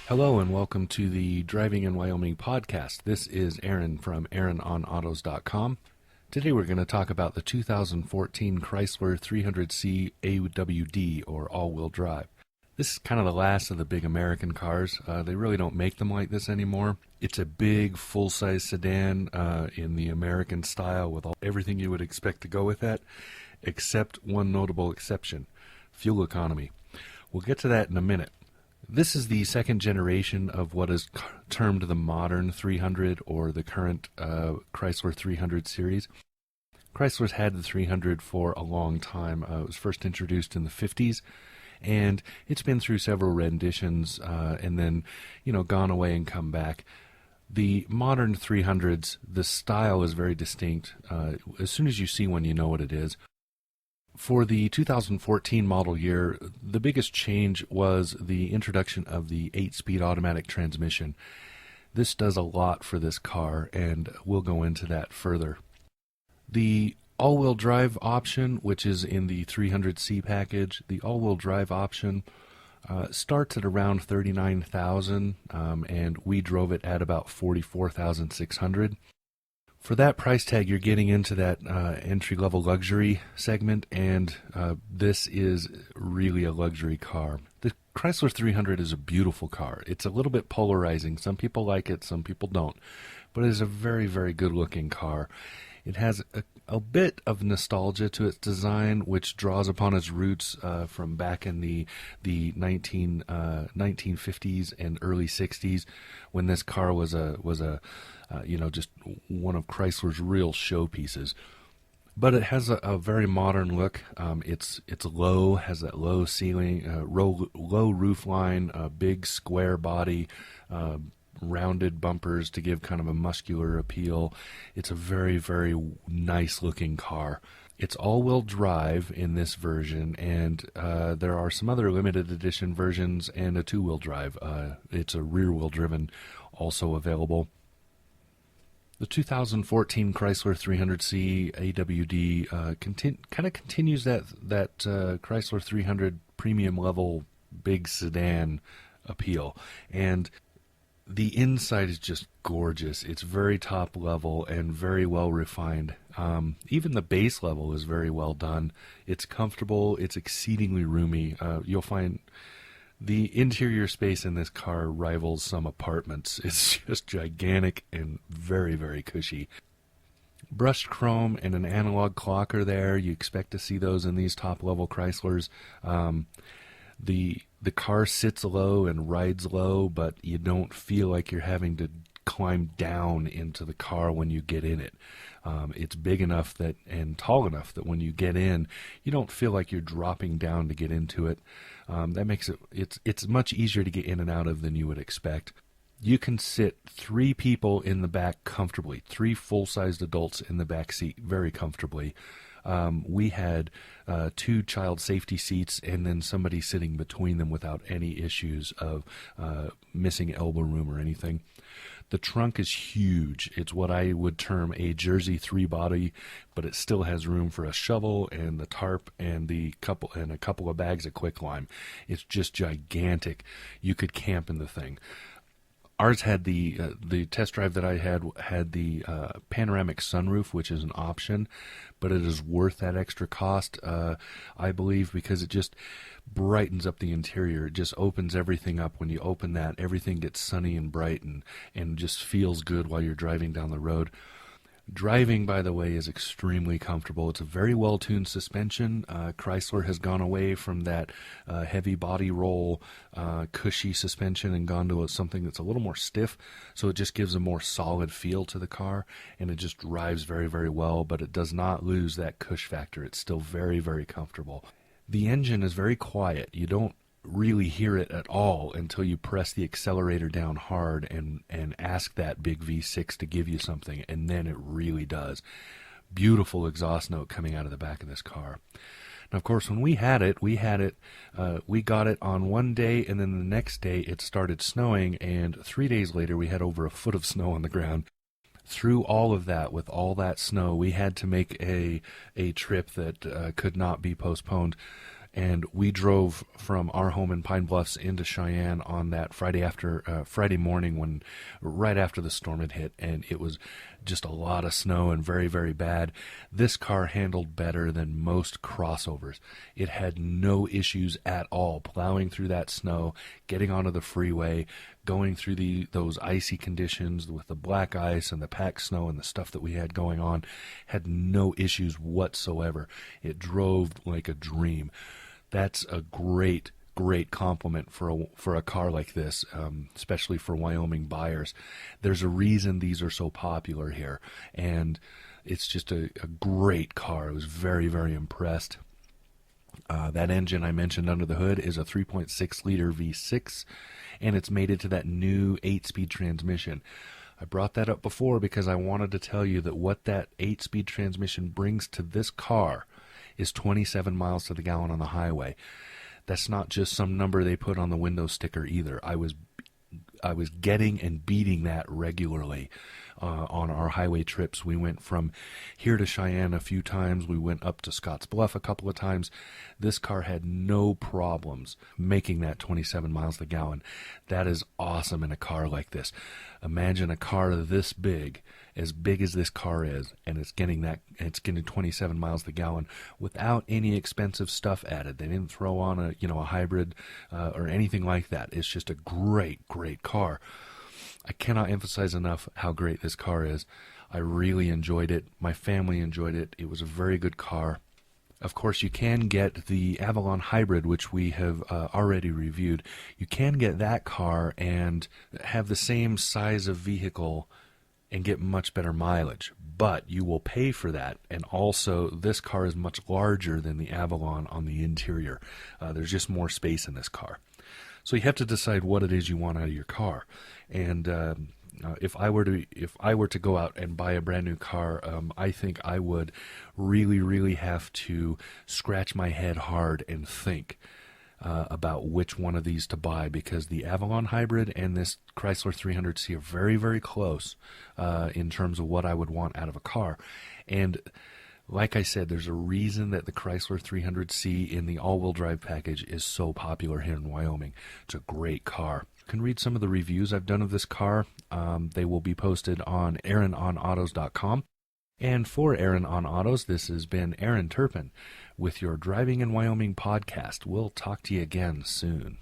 Hello and welcome to the Driving in Wyoming podcast. This is Aaron from AaronOnAutos.com. Today we're going to talk about the 2014 Chrysler 300C AWD, or all-wheel drive. This is kind of the last of the big American cars. They really don't make them like this anymore. It's a big, full-size sedan in the American style with everything you would expect to go with that, except one notable exception: fuel economy. We'll get to that in a minute. This is the second generation of what is termed the modern 300, or the current Chrysler 300 series. Chrysler's had the 300 for a long time. It was first introduced in the 50s, and it's been through several renditions and then, gone away and come back. The modern 300s, the style is very distinct. As soon as you see one, you know what it is. For the 2014 model year, the biggest change was the introduction of the 8-speed automatic transmission. This does a lot for this car, and we'll go into that further. The all-wheel drive option, which is in the 300C package, the all-wheel drive option starts at around $39,000, and we drove it at about $44,600. For that price tag, you're getting into that entry-level luxury segment, and this is really a luxury car. The Chrysler 300 is a beautiful car. It's a little bit polarizing. Some people like it, some people don't. But it is a very, very good-looking car. It has a bit of nostalgia to its design, which draws upon its roots from back in the 1950s and early 60s, when this car was just one of Chrysler's real showpieces. But it has a very modern look. It's low, has that low ceiling, low roof line, a big square body, rounded bumpers to give kind of a muscular appeal. It's a very, very nice looking car. It's all-wheel drive in this version, and there are some other limited edition versions and a two-wheel drive. It's a rear-wheel driven also available. The 2014 Chrysler 300C AWD kind of continues that Chrysler 300 premium level big sedan appeal, and the inside is just gorgeous. It's very top level and very well refined. Even the base level is very well done. It's comfortable. It's exceedingly roomy. You'll find the interior space in this car rivals some apartments. It's just gigantic and very, very cushy. Brushed chrome and an analog clock are there. You expect to see those in these top-level Chryslers. The car sits low and rides low, but you don't feel like you're having to climb down into the car when you get in it. It's big enough and tall enough that when you get in, you don't feel like you're dropping down to get into it. That makes it's much easier to get in and out of than you would expect. You can sit 3 people in the back comfortably, 3 full-sized adults in the back seat very comfortably. We had 2 child safety seats and then somebody sitting between them without any issues of missing elbow room or anything. The trunk is huge. It's what I would term a Jersey 3 body, but it still has room for a shovel and the tarp and a couple of bags of quicklime. It's just gigantic. You could camp in the thing. Ours had the test drive that I had the panoramic sunroof, which is an option, but it is worth that extra cost, I believe, because it just brightens up the interior. It just opens everything up. When you open that, everything gets sunny and bright and just feels good while you're driving down the road. Driving, by the way, is extremely comfortable. It's a very well-tuned suspension. Chrysler has gone away from that heavy body roll, cushy suspension and gone to something that's a little more stiff, so it just gives a more solid feel to the car, and it just drives very, very well, but it does not lose that cush factor. It's still very, very comfortable. The engine is very quiet. You don't really hear it at all until you press the accelerator down hard and ask that big V6 to give you something, and then it really does. Beautiful exhaust note coming out of the back of this car. Now, of course, when we got it on one day, and then the next day it started snowing, and 3 days later we had over a foot of snow on the ground. Through all of that, with all that snow, we had to make a trip that could not be postponed. And we drove from our home in Pine Bluffs into Cheyenne on that Friday morning, right after the storm had hit, and it was just a lot of snow and very, very bad. This car handled better than most crossovers. It had no issues at all plowing through that snow, getting onto the freeway, going through those icy conditions with the black ice and the packed snow and the stuff that we had going on. Had no issues whatsoever. It drove like a dream. That's a great compliment for a car like this, especially for Wyoming buyers. There's a reason these are so popular here, and it's just a great car. I was very, very impressed. That engine I mentioned under the hood is a 3.6 liter V6, and it's mated to that new 8-speed transmission. I brought that up before because I wanted to tell you that what that 8-speed transmission brings to this car is 27 miles to the gallon on the highway. That's not just some number they put on the window sticker either. I was getting and beating that regularly on our highway trips. We went from here to Cheyenne a few times. We went up to Scotts Bluff a couple of times. This car had no problems making that 27 miles to the gallon. That is awesome in a car like this. Imagine a car this big as this car is, and it's getting 27 miles to the gallon without any expensive stuff added. They didn't throw on a hybrid or anything like that. It's just a great car. I cannot emphasize enough how great this car is. I really enjoyed it. My family enjoyed it. It was a very good car. Of course, you can get the Avalon Hybrid, which we have already reviewed. You can get that car and have the same size of vehicle and get much better mileage, but you will pay for that. And also, this car is much larger than the Avalon on the interior. There's just more space in this car. So you have to decide what it is you want out of your car. And if I were to go out and buy a brand new car, I think I would really have to scratch my head hard and think about which one of these to buy, because the Avalon Hybrid and this Chrysler 300C are very close in terms of what I would want out of a car. And like I said, there's a reason that the Chrysler 300C in the all-wheel drive package is so popular here in Wyoming. It's a great car. You can read some of the reviews I've done of this car. They will be posted on AaronOnAutos.com. And for Aaron on Autos, this has been Aaron Turpin with your Driving in Wyoming podcast. We'll talk to you again soon.